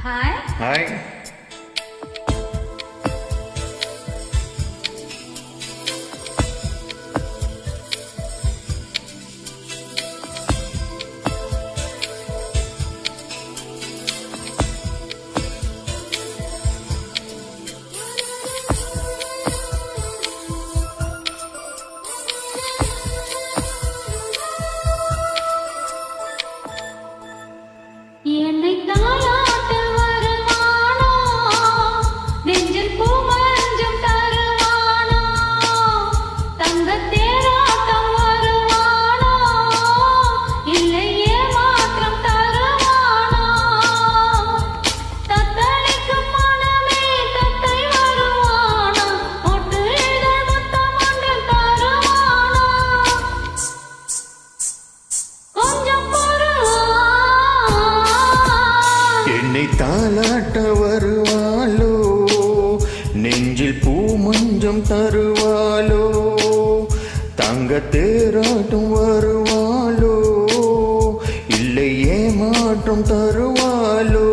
Hi. Hi. தாலாட்ட வருவாளோ, நெஞ்சில் பூ மஞ்சம் தருவாளோ, தங்க தேராட்டம் வருவாளோ, இல்லை ஏமாற்றம் தருவாளோ.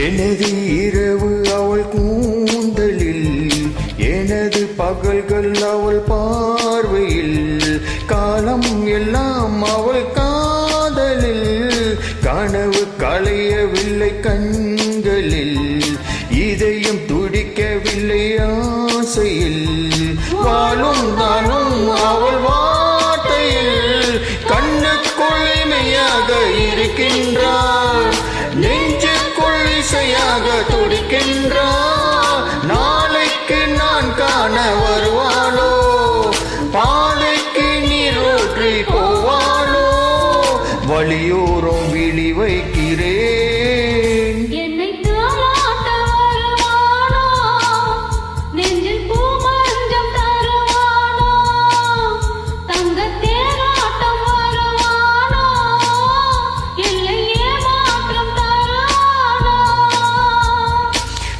எனது இரவு அவள் கூந்தலில், எனது பகல்கள் அவள் பார்வையில், காலம் எல்லாம் அவள் காதலில், கனவு களையவில்லை கண்களில், இதயம் துடிக்கவில்லை ஆசையில், வாழும் நானும் அவள் வார்த்தையில், கண்ணுக்குள் இமையாக இருக்கின்றாள், நெஞ்சுக்குள் இசையாக துடிக்கின்றாள். நாளைக்கு நான் காண வருவாளோ, பாதைக்கு நீர் ஊற்றி போவாளோ, வழியோரம் விழி வைக்கிறேன்.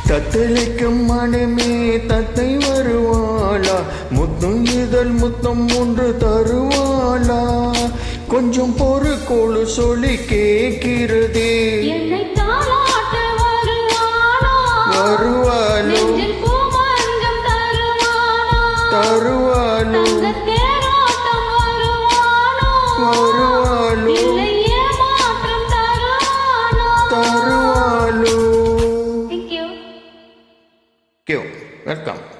தத்தளிக்கும் மனமே தத்தை வருவாளா, முத்தும் இதழ் முத்தம் ஒன்று தருவாளா, கொஞ்சம் பொறுக்கோளு சொல்லி கேட்கிறதே. வருவாளோ தருவாளோ வருவாளோ தருவாளோ. Q welcome.